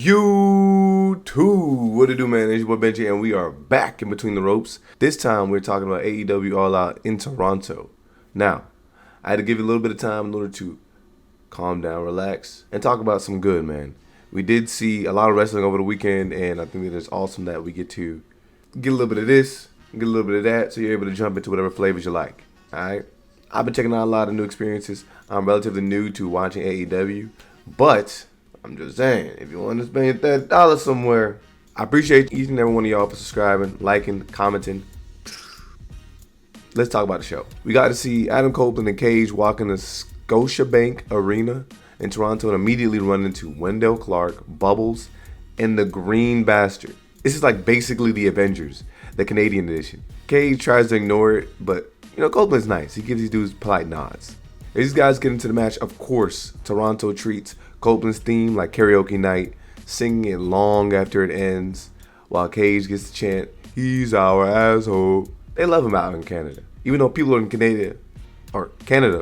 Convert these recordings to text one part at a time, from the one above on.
YouTube, what it do, man? It's your boy Benji, and we are back in between the ropes. This time, we're talking about AEW All Out in Toronto. Now, I had to give you a little bit of time in order to calm down, relax, and talk about some good, man. We did see a lot of wrestling over the weekend, and I think that it's awesome that we get to get a little bit of this, get a little bit of that, so you're able to jump into whatever flavors you like. All right? I've been checking out a lot of new experiences. I'm relatively new to watching AEW, but I'm just saying, if you want to spend $30 somewhere, I appreciate each and every one of y'all for subscribing, liking, commenting. Let's talk about the show. We got to see Adam Copeland and Cage walk in the Scotiabank Arena in Toronto and immediately run into Wendell Clark, Bubbles, and the Green Bastard. This is like basically the Avengers, the Canadian edition. Cage tries to ignore it, but you know, Copeland's nice. He gives these dudes polite nods. As these guys get into the match, of course, Toronto treats Copeland's theme like karaoke night, singing it long after it ends, while Cage gets to chant, "He's our asshole." They love him out in Canada, even though people in Canada are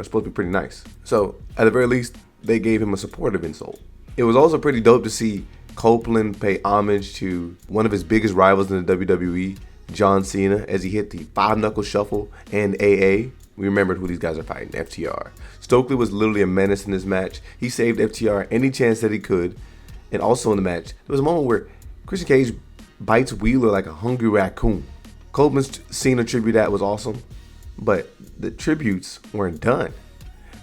supposed to be pretty nice. So, at the very least, they gave him a supportive insult. It was also pretty dope to see Copeland pay homage to one of his biggest rivals in the WWE, John Cena, as he hit the 5-knuckle shuffle and AA. We remembered who these guys are fighting, FTR. Stokely was literally a menace in this match. He saved FTR any chance that he could. And also in the match, there was a moment where Christian Cage bites Wheeler like a hungry raccoon. Copeland's Cena tribute that was awesome. But the tributes weren't done,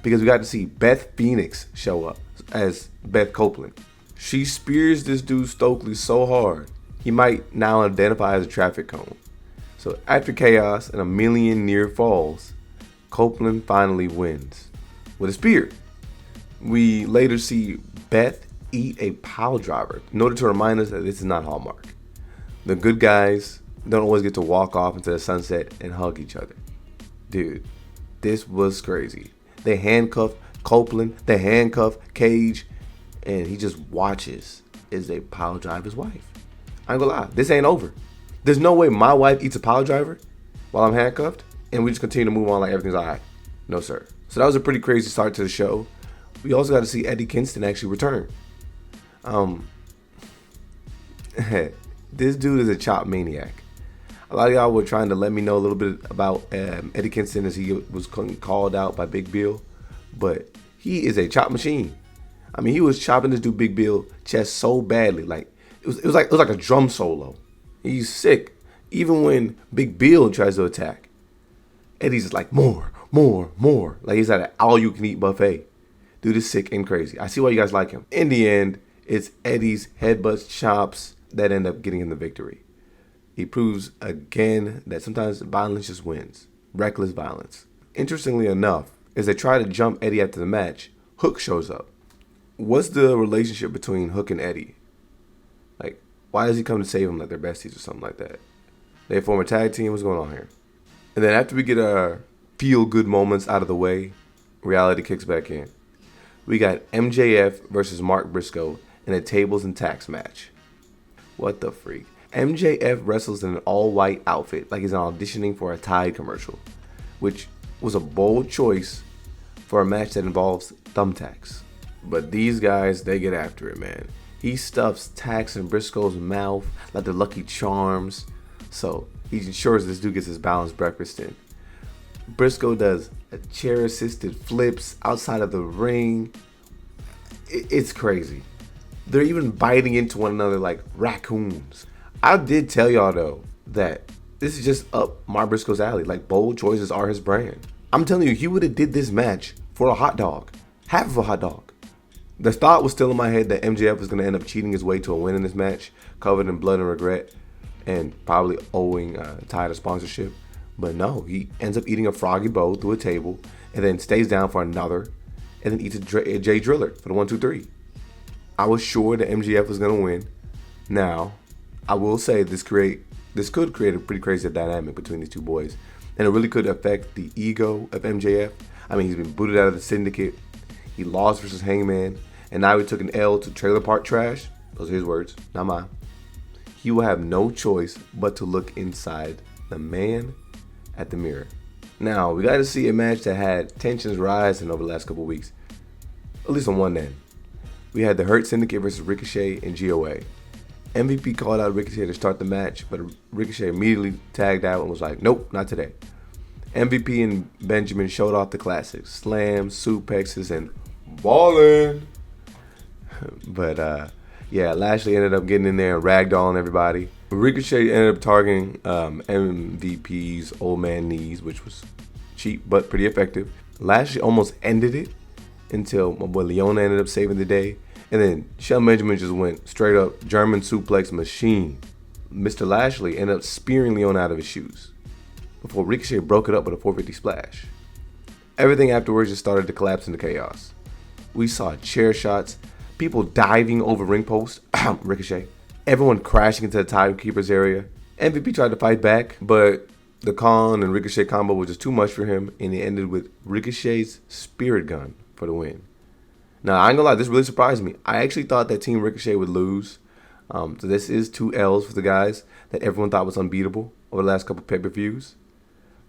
because we got to see Beth Phoenix show up as Beth Copeland. She spears this dude Stokely so hard, he might now identify as a traffic cone. So after chaos and a million near falls, Copeland finally wins with a spear. We later see Beth eat a pile driver in order to remind us that this is not Hallmark. The good guys don't always get to walk off into the sunset and hug each other. Dude, this was crazy. They handcuff Copeland, they handcuff Cage, and he just watches as they pile drive his wife. I ain't gonna lie, this ain't over. There's no way my wife eats a pile driver while I'm handcuffed and we just continue to move on like everything's alright. No, sir. So that was a pretty crazy start to the show. We also got to see Eddie Kingston actually return. This dude is a chop maniac. A lot of y'all were trying to let me know a little bit about Eddie Kingston as he was called out by Big Bill, but he is a chop machine. I mean, he was chopping this dude Big Bill chest so badly, like it was like a drum solo. He's sick. Even when Big Bill tries to attack, Eddie's just like more. Like he's at an all-you-can-eat buffet. Dude is sick and crazy. I see why you guys like him. In the end, it's Eddie's headbutts, chops that end up getting him the victory. He proves again that sometimes violence just wins. Reckless violence. Interestingly enough, as they try to jump Eddie after the match, Hook shows up. What's the relationship between Hook and Eddie? Like, why does he come to save him like they're besties or something like that? They form a tag team. What's going on here? And then after we get our feel-good moments out of the way, reality kicks back in. We got MJF versus Mark Briscoe in a tables and tacks match. What the freak? MJF wrestles in an all-white outfit like he's auditioning for a Tide commercial, which was a bold choice for a match that involves thumbtacks. But these guys, they get after it, man. He stuffs tacks in Briscoe's mouth like the Lucky Charms, so he ensures this dude gets his balanced breakfast in. Briscoe does a chair-assisted flips outside of the ring. It's crazy. They're even biting into one another like raccoons. I did tell y'all, though, that this is just up Mark Briscoe's alley. Like, bold choices are his brand. I'm telling you, he would have did this match for a hot dog. Half of a hot dog. The thought was still in my head that MJF was going to end up cheating his way to a win in this match, covered in blood and regret, and probably owing Tide a sponsorship. But no, he ends up eating a froggy bowl through a table, and then stays down for another, and then eats a Jay Driller for the 1, 2, 3. I was sure that MJF was going to win. Now, I will say this could create a pretty crazy dynamic between these two boys, and it really could affect the ego of MJF. I mean, he's been booted out of the Syndicate. He lost versus Hangman, and now he took an L to Trailer Park Trash. Those are his words, not mine. He will have no choice but to look inside the man at the mirror. Now, we got to see a match that had tensions rising over the last couple weeks, at least on one end. we had the Hurt Syndicate versus Ricochet and GOA. MVP called out Ricochet to start the match, but Ricochet immediately tagged out and was like, nope, not today. MVP and Benjamin showed off the classics, slams, suplexes, and ballin'. But yeah, Lashley ended up getting in there and ragdolling everybody. Ricochet ended up targeting MVP's old man knees, which was cheap but pretty effective. Lashley almost ended it until my boy Leona ended up saving the day. And then Shelton Benjamin just went straight up German suplex machine. Mr. Lashley ended up spearing Leona out of his shoes before Ricochet broke it up with a 450 splash. Everything afterwards just started to collapse into chaos. We saw chair shots, people diving over ring posts, Ricochet, everyone crashing into the timekeeper's area. MVP tried to fight back, but the Khan and Ricochet combo was just too much for him, and it ended with Ricochet's spirit gun for the win. Now, I ain't gonna lie, this really surprised me. I actually thought that Team Ricochet would lose. So this is 2 L's for the guys that everyone thought was unbeatable over the last couple pay-per-views.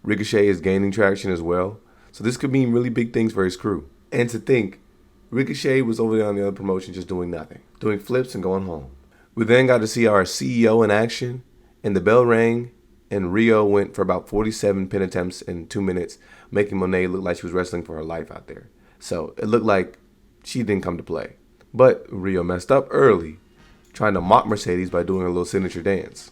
Ricochet is gaining traction as well. So this could mean really big things for his crew. And to think, Ricochet was over there on the other promotion just doing nothing, doing flips and going home. We then got to see our CEO in action, and the bell rang, and RIHO went for about 47 pin attempts in 2 minutes, making MONE look like she was wrestling for her life out there. So it looked like she didn't come to play. But RIHO messed up early, trying to mock Mercedes by doing her little signature dance.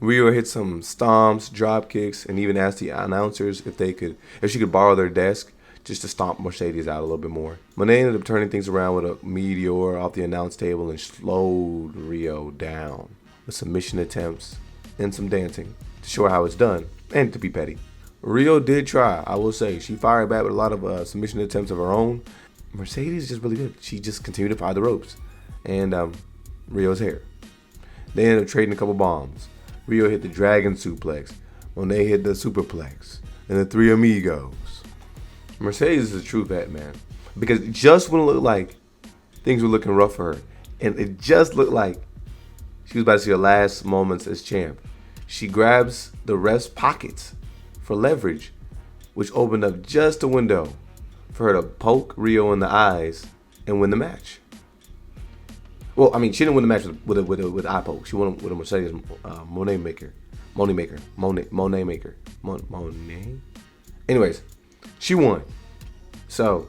RIHO hit some stomps, drop kicks, and even asked the announcers if she could borrow their desk just to stomp Mercedes out a little bit more. MONE ended up turning things around with a meteor off the announce table and slowed RIHO down with submission attempts and some dancing to show her how it's done and to be petty. RIHO did try, I will say. She fired back with a lot of submission attempts of her own. Mercedes is just really good. She just continued to fire the ropes. And RIHO's hair. They ended up trading a couple bombs. RIHO hit the dragon suplex. MONE hit the superplex. And the 3 amigos. Mercedes is a true vet, man. Because just when it looked like things were looking rough for her, and it just looked like she was about to see her last moments as champ, she grabs the ref's pockets for leverage, which opened up just a window for her to poke RIHO in the eyes and win the match. Well, I mean, she didn't win the match with eye poke. She won with a Mercedes MONE maker. Anyways, she won. So,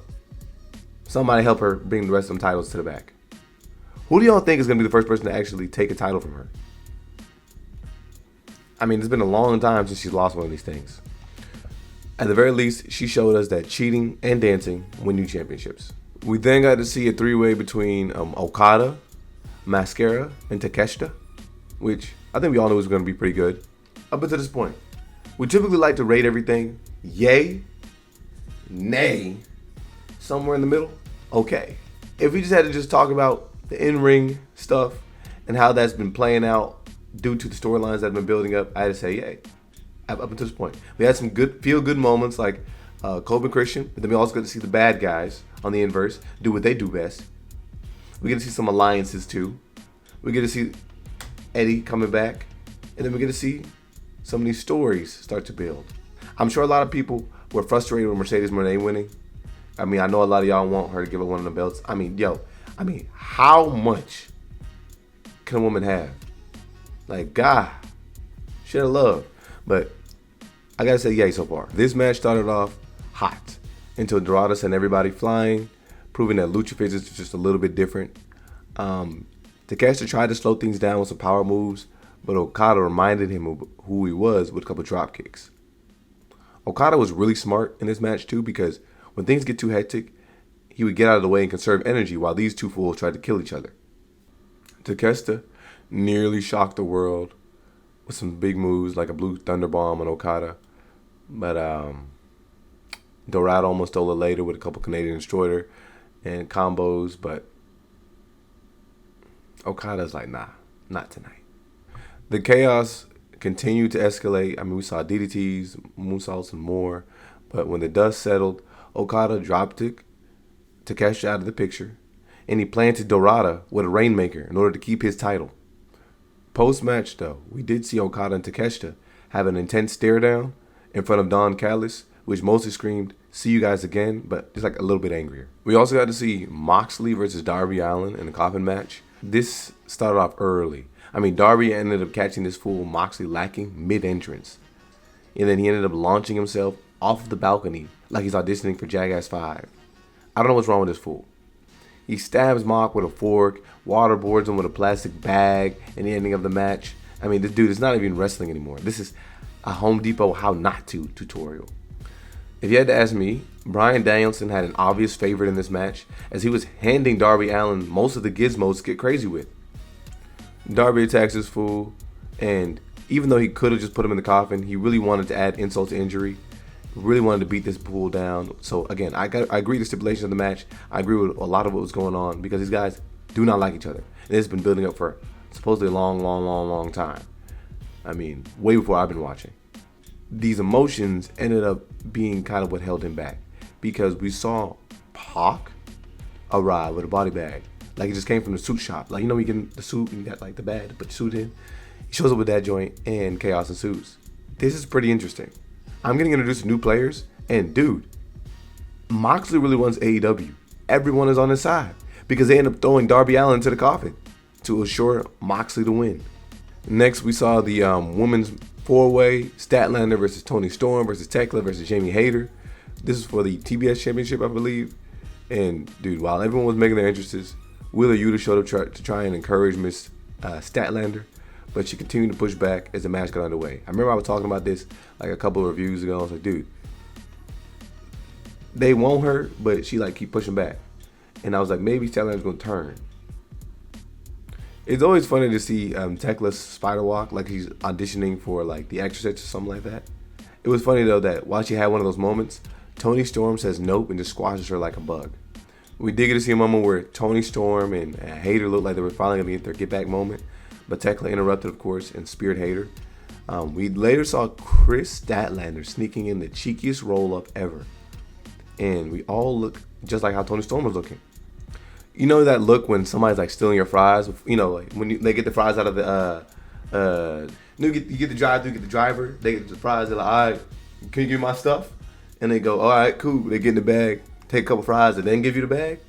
somebody help her bring the rest of them titles to the back. Who do y'all think is going to be the first person to actually take a title from her? I mean, it's been a long time since she's lost one of these things. At the very least, she showed us that cheating and dancing win you championships. We then got to see a 3-way between OKADA, MASCARA, and TEKESHITA, which I think we all knew was going to be pretty good. Up until this point, we typically like to rate everything yay, nay, somewhere in the middle, okay. If we just had to just talk about the in-ring stuff and how that's been playing out due to the storylines that have been building up, I had to say yay. Up until this point, we had some good feel-good moments like Kobe and Christian, but then we also got to see the bad guys on the inverse do what they do best. We get to see some alliances too. We get to see Eddie coming back, and then we get to see some of these stories start to build. I'm sure a lot of people were frustrated with Mercedes MONE winning. I mean, I know a lot of y'all want her to give her one of the belts. I mean, how much can a woman have? Like, God, share love. But I gotta say yay so far. This match started off hot until Dorado sent everybody flying, proving that lucha physics is just a little bit different. Takeshita tried to slow things down with some power moves, but Okada reminded him of who he was with a couple drop kicks. Okada was really smart in this match too, because when things get too hectic, he would get out of the way and conserve energy while these two fools tried to kill each other. Takeshita nearly shocked the world with some big moves like a blue thunder bomb on Okada, but Dorado almost stole it later with a couple Canadian Destroyer and combos, but Okada's like, nah, not tonight. The chaos continued to escalate. I mean, we saw DDTs, moonsaults, and more, but when the dust settled, Okada dropped Takeshita out of the picture, and he planted Dorado with a Rainmaker in order to keep his title. Post-match, though, we did see Okada and Takeshita have an intense stare-down in front of Don Callis, which mostly screamed, see you guys again, but just like a little bit angrier. We also got to see Moxley versus Darby Allin in a coffin match. This started off early. I mean, Darby ended up catching this fool Moxley lacking mid-entrance. And then he ended up launching himself off of the balcony like he's auditioning for Jackass 5. I don't know what's wrong with this fool. He stabs Mock with a fork, waterboards him with a plastic bag in the ending of the match. I mean, this dude is not even wrestling anymore. This is a Home Depot how not to tutorial. If you had to ask me, Bryan Danielson had an obvious favorite in this match as he was handing Darby Allin most of the gizmos to get crazy with. Darby attacks this fool, and even though he could have just put him in the coffin, he really wanted to add insult to injury. Really wanted to beat this fool down. So again, I agree with the stipulations of the match. I agree with a lot of what was going on because these guys do not like each other. And it's been building up for supposedly a long time. I mean, way before I've been watching. These emotions ended up being kind of what held him back because we saw Pac arrive with a body bag. Like he just came from the suit shop. Like, you know, you get the suit and you got like the bag to put the suit in. He shows up with that joint and chaos ensues. This is pretty interesting. I'm getting introduced to new players, and dude, Moxley really wants AEW. Everyone is on his side because they end up throwing Darby Allin into the coffin to assure Moxley to win. Next, we saw the women's four-way, Statlander versus Toni Storm versus TEKLA versus Jamie Hayter. This is for the TBS Championship, I believe. And dude, while everyone was making their entrances, Wheeler Yuta showed up to try and encourage Miss Statlander, but she continued to push back as the match got underway. I remember I was talking about this like a couple of reviews ago. I was like, dude, they want her, but she like keep pushing back. And I was like, maybe Statlander's gonna turn. It's always funny to see TEKLA's spider walk like he's auditioning for like The Exorcist or something like that. It was funny though that while she had one of those moments, Toni Storm says nope and just squashes her like a bug. We did get to see a moment where Toni Storm and Hayter looked like they were finally gonna get their get back moment. But TEKLA interrupted, of course, and speared Hayter. We later saw Chris Statlander sneaking in the cheekiest roll-up ever. And we all look just like how Toni Storm was looking. You know that look when somebody's like stealing your fries? You know, like when they get the fries out of the, you get the drive-thru, get the driver, they get the fries, they're like, all right, can you give me my stuff? And they go, all right, cool. They get in the bag, take a couple fries, and then give you the bag.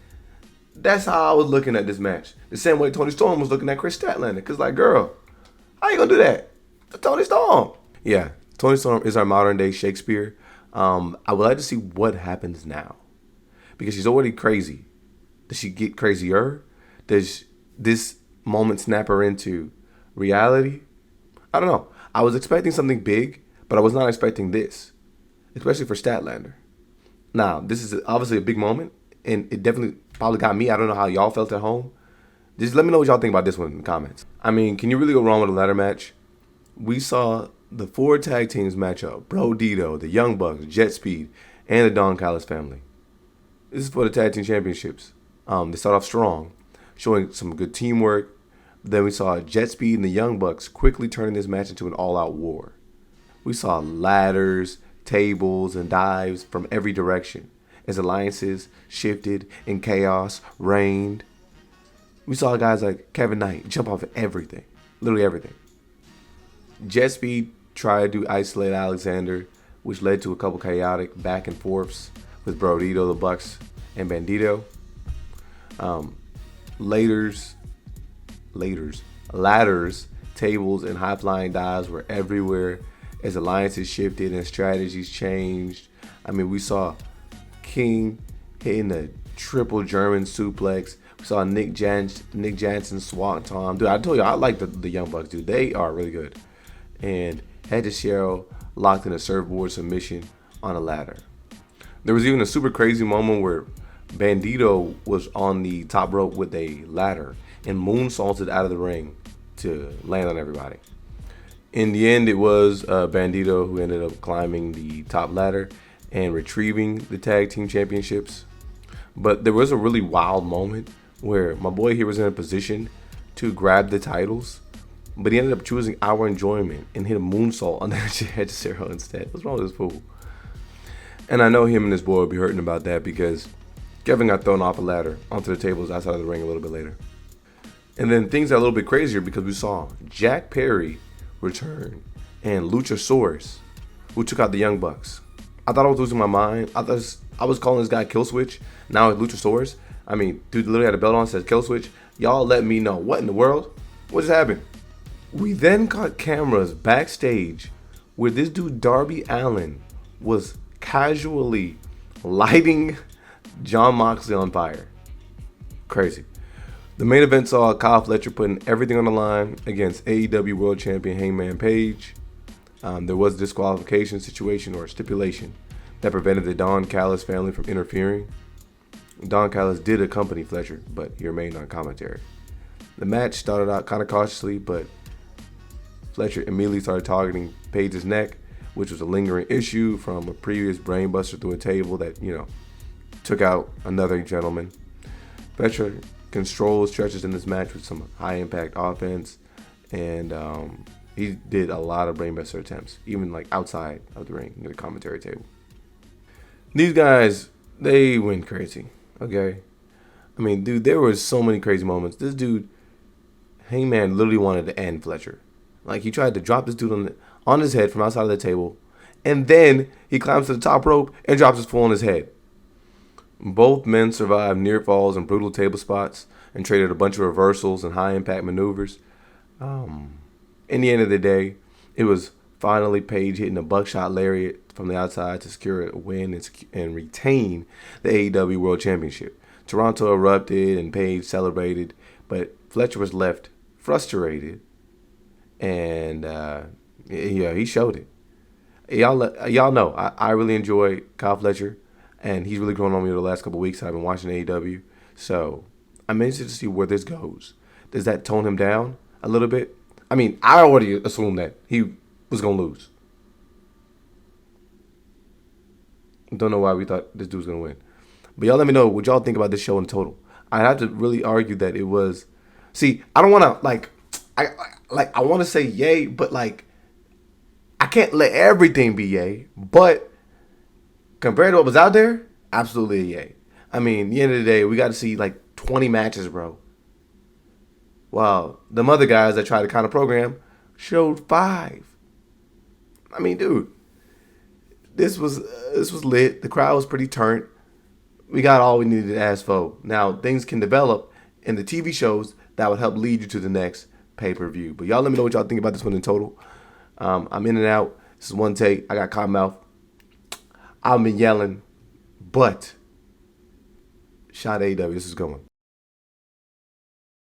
That's how I was looking at this match. The same way Toni Storm was looking at Chris Statlander. Because, like, girl, how you going to do that? It's Toni Storm. Yeah, Toni Storm is our modern-day Shakespeare. I would like to see what happens now. Because she's already crazy. Does she get crazier? Does this moment snap her into reality? I don't know. I was expecting something big, but I was not expecting this. Especially for Statlander. Now, this is obviously a big moment. And it definitely probably got me. I don't know how y'all felt at home. Just let me know what y'all think about this one in the comments. I mean, can you really go wrong with a ladder match? We saw the 4 tag teams match up. Bro Dito, the Young Bucks, Jet Speed, and the Don Callis family. This is for the tag team championships. They start off strong, showing some good teamwork. Then we saw Jet Speed and the Young Bucks quickly turning this match into an all-out war. We saw ladders, tables, and dives from every direction as alliances shifted and chaos reigned. We saw guys like Kevin Knight jump off of everything, literally everything. Jet Speed tried to isolate Alexander, which led to a couple chaotic back and forths with Brodito, the Bucks, and Bandito. Ladders, tables, and high-flying dives were everywhere as alliances shifted and strategies changed. I mean, we saw King hitting a triple German suplex. We saw Nick Jansen swanton. Dude, I told you, I like the Young Bucks, dude. They are really good. And Head to Cheryl locked in a surfboard submission on a ladder. There was even a super crazy moment where Bandito was on the top rope with a ladder and moonsaulted out of the ring to land on everybody. In the end, it was Bandito who ended up climbing the top ladder and retrieving the tag team championships. But there was a really wild moment where my boy here was in a position to grab the titles, but he ended up choosing Our Enjoyment and hit a moonsault on that Head to Zero instead. What's wrong with this fool? And I know him and his boy will be hurting about that because Kevin got thrown off a ladder onto the tables outside of the ring a little bit later. And then things got a little bit crazier because we saw Jack Perry return and Luchasaurus, who took out the Young Bucks. I thought I was losing my mind. I was calling this guy Kill Switch. Now it's Luchasaurus. I mean, dude literally had a belt on, says Kill Switch. Y'all let me know. What in the world? What just happened? We then caught cameras backstage where this dude Darby Allin was casually lighting Jon Moxley on fire. Crazy. The main event saw Kyle Fletcher putting everything on the line against AEW World Champion Hangman Page. There was a disqualification situation or stipulation that prevented the Don Callis family from interfering. Don Callis did accompany Fletcher, but he remained on commentary. The match started out kind of cautiously, but Fletcher immediately started targeting Page's neck, which was a lingering issue from a previous brainbuster through a table that, took out another gentleman. Fletcher controls stretches in this match with some high-impact offense, and he did a lot of brainbuster attempts, even like outside of the ring, near the commentary table. These guys, they went crazy, okay? I mean, dude, there were so many crazy moments. This dude, Hangman, literally wanted to end Fletcher. Like, he tried to drop this dude on his head from outside of the table, and then he climbs to the top rope and drops his foot on his head. Both men survived near falls and brutal table spots and traded a bunch of reversals and high-impact maneuvers. In the end of the day, it was finally Page hitting a buckshot lariat from the outside to secure a win and retain the AEW World Championship. Toronto erupted and Page celebrated, but Fletcher was left frustrated, and he showed it. Y'all know I really enjoy Kyle Fletcher, and he's really grown on me over the last couple of weeks. I've been watching AEW, so I'm interested to see where this goes. Does that tone him down a little bit? I mean, I already assumed that he was going to lose. Don't know why we thought this dude was going to win. But y'all let me know what y'all think about this show in total. I have to really argue that it was... See, I don't want to, I want to say yay, but, I can't let everything be yay. But compared to what was out there, absolutely a yay. I mean, at the end of the day, we got to see, 20 matches, bro. Wow, them other guys that tried to kind of program showed 5. I mean, dude, this was lit. The crowd was pretty turned. We got all we needed to ask for. Now, things can develop in the TV shows that would help lead you to the next pay-per-view. But y'all let me know what y'all think about this one in total. I'm in and out. This is one take. I got cotton mouth. I've been yelling, but shout AEW. This is going.